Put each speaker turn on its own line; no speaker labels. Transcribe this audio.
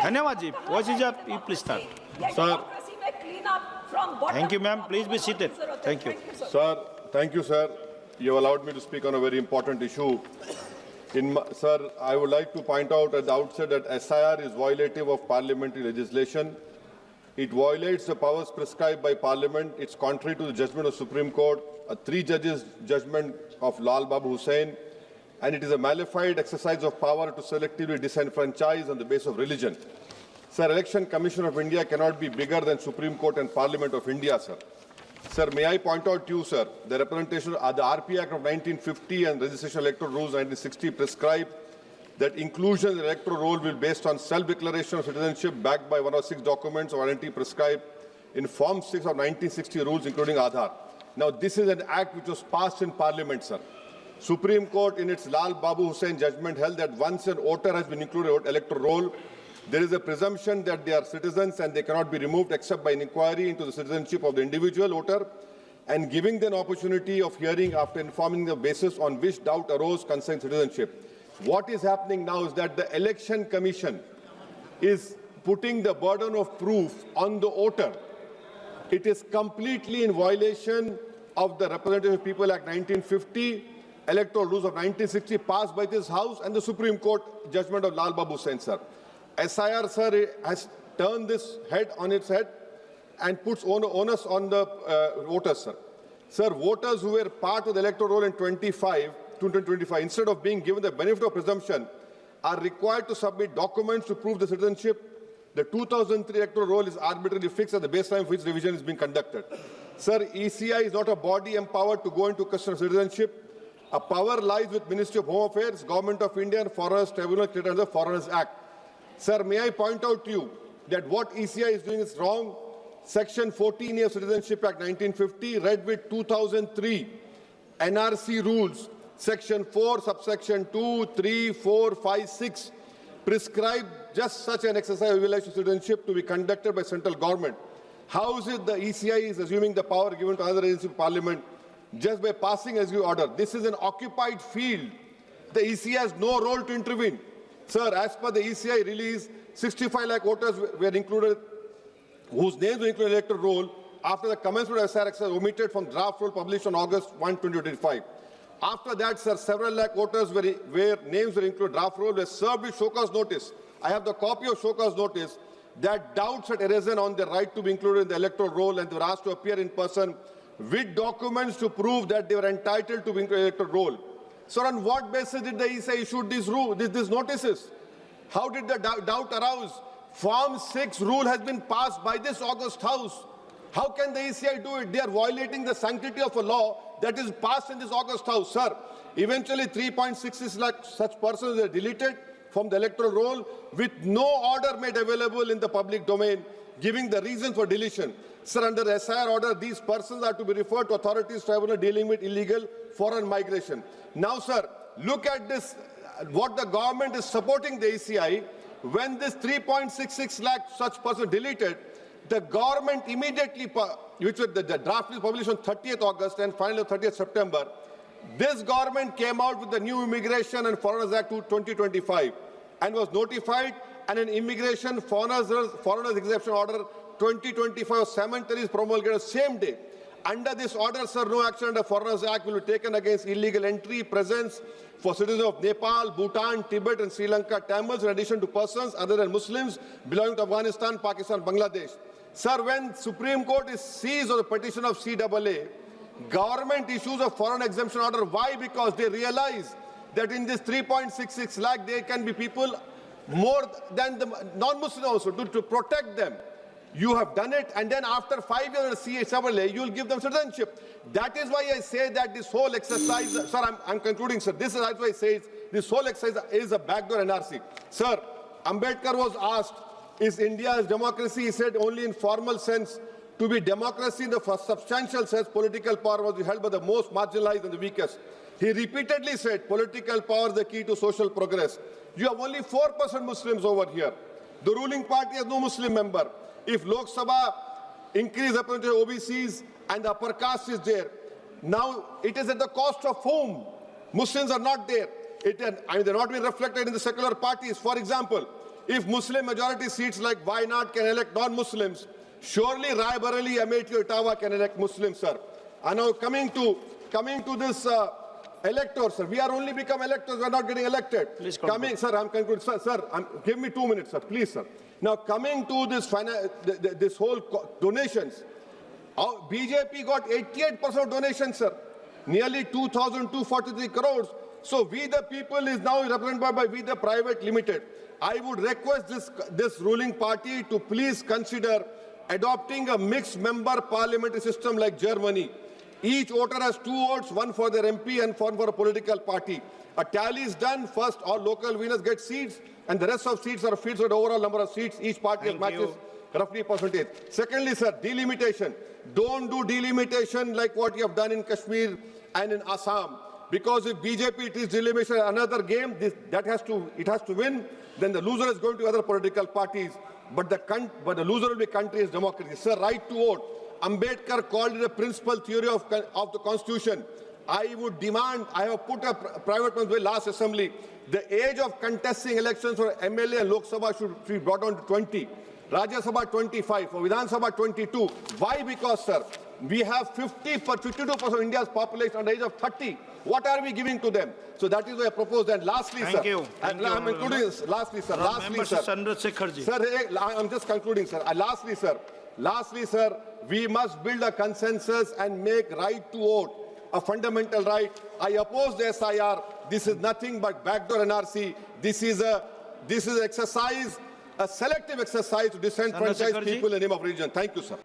धन्यवाद जी. What is your please start?
Sir.
Thank you, ma'am. Please be seated. Thank you.
Sir, thank you, sir. You have allowed me to speak on a very important issue. Sir, I would like to point out at the outset that SIR is violative of parliamentary legislation. It violates the powers prescribed by Parliament. It's contrary to the judgment of Supreme Court, a 3-judges judgment of Lal Babu Hussain, and it is a malified exercise of power to selectively disenfranchise on the basis of religion. Sir, Election Commission of India cannot be bigger than Supreme Court and Parliament of India, sir. Sir, may I point out to you, sir, the representation of the RP Act of 1950 and Registration Electoral Rules 1960 prescribe that inclusion in the electoral roll will be based on self-declaration of citizenship backed by 106 documents of identity prescribed in Form 6 of 1960 rules, including Aadhaar. Now, this is an act which was passed in Parliament, sir. Supreme Court, in its Lal Babu Hussain judgment, held that once an voter has been included in the electoral roll, there is a presumption that they are citizens and they cannot be removed except by an inquiry into the citizenship of the individual voter and giving them an opportunity of hearing after informing the basis on which doubt arose concerning citizenship. What is happening now is that the Election Commission is putting the burden of proof on the voter. It is completely in violation of the Representative People Act 1950, Electoral Rules of 1960 passed by this House and the Supreme Court judgment of Lal Babu Hussain, sir. SIR, sir, has turned this head on its head and puts onus on the voters, sir. Sir, voters who were part of the electoral roll in 2025, instead of being given the benefit of presumption, are required to submit documents to prove the citizenship. The 2003 electoral roll is arbitrarily fixed at the baseline for which revision is being conducted. Sir, ECI is not a body empowered to go into question of citizenship. A power lies with Ministry of Home Affairs, Government of India, and Foreigners Tribunal created under the Foreigners Act. Sir, may I point out to you that what ECI is doing is wrong. Section 14A of Citizenship Act 1950, read with 2003 NRC rules, Section 4, subsection 2, 3, 4, 5, 6, prescribe just such an exercise of election citizenship to be conducted by central government. How is it the ECI is assuming the power given to other agencies of Parliament just by passing executive order? This is an occupied field. The ECI has no role to intervene. Sir, as per the ECI release, 65 lakh voters were included, whose names were included in the electoral roll after the commencement of SIR exercise omitted from draft roll published on August 1, 2025. After that, sir, several lakh voters where names were included draft roll were served with show cause notice. I have the copy of show cause notice that doubts had arisen on their right to be included in the electoral roll, and they were asked to appear in person with documents to prove that they were entitled to be included in the electoral roll. Sir, on what basis did the ECI issue these notices? How did the doubt arouse? Form 6 rule has been passed by this August House. How can the ECI do it? They are violating the sanctity of a law that is passed in this August House. Sir, eventually 3.66 lakh such persons were deleted from the electoral roll with no order made available in the public domain, giving the reason for deletion. Sir, under the SIR order, these persons are to be referred to authorities tribunal dealing with illegal foreign migration. Now, sir, look at this, what the government is supporting the ECI. When this 3.66 lakh such persons deleted, the government immediately, which was the draft is published on 30th August and finally 30th September, this government came out with the new Immigration and Foreigners Act 2025 and was notified, and an Immigration Foreigners Exemption Order 2025 cemeteries promulgated the same day. Under this order, sir, no action under Foreigners Act will be taken against illegal entry, presence for citizens of Nepal, Bhutan, Tibet and Sri Lanka, Tamils, in addition to persons other than Muslims belonging to Afghanistan, Pakistan, Bangladesh. Sir, when Supreme Court is seized on the petition of CAA, government issues a foreign exemption order. Why? Because they realize that in this 3.66 lakh, there can be people more than the non-Muslim also to protect them. You have done it, and then after 5 years of CAA, you will give them citizenship. That is why I say that this whole exercise, sir, I'm concluding, sir. This is why I say this whole exercise is a backdoor NRC. Sir, Ambedkar was asked, is India's democracy? He said only in formal sense. To be democracy in the substantial sense, political power must be held by the most marginalized and the weakest. He repeatedly said political power is the key to social progress. You have only 4% Muslims over here. The ruling party has no Muslim member. If Lok Sabha increase representation of OBCs and the upper caste is there, now it is at the cost of whom? Muslims are not there. And they're not being reflected in the secular parties. For example, If Muslim majority seats like Wayanad can elect non-Muslims, surely Rai Bareli, Amethi, Ottawa can elect Muslims, sir. And now coming to this electors, sir. We are only become electors, we are not getting elected.
Please conclude.
Sir, I'm concluding. Sir, give me 2 minutes, sir, please, sir. Now coming to this whole donations, BJP got 88% donations, sir. Nearly 2,243 crores. So we the people is now represented by We the Private Limited. I would request this ruling party to please consider adopting a mixed member parliamentary system like Germany. Each voter has 2 votes, one for their MP and one for a political party. A tally is done. First, all local winners get seats, and the rest of seats are filled with the overall number of seats. Each party matches roughly percentage. Secondly, sir, delimitation. Don't do delimitation like what you have done in Kashmir and in Assam. Because if BJP it is delimitation, another game, it has to win. Then the loser is going to other political parties. But the loser will be country's democracy. Sir, right to vote. Ambedkar called it a principal theory of the Constitution. I would demand, I have put a private bill last assembly, the age of contesting elections for MLA and Lok Sabha should be brought down to 20. Rajya Sabha 25, for Vidhan Sabha 22. Why? Because, sir, we have 52% of India's population under the age of 30. What are we giving to them? So that is what I propose. And lastly,
Thank
sir,
you.
and I'm including this. Lastly, sir. Sir, I'm just concluding, sir. Lastly, sir, we must build a consensus and make right to vote a fundamental right. I oppose the SIR. This is nothing but backdoor NRC. This is exercise, a selective exercise to disenfranchise people in the name of religion. Thank you, sir.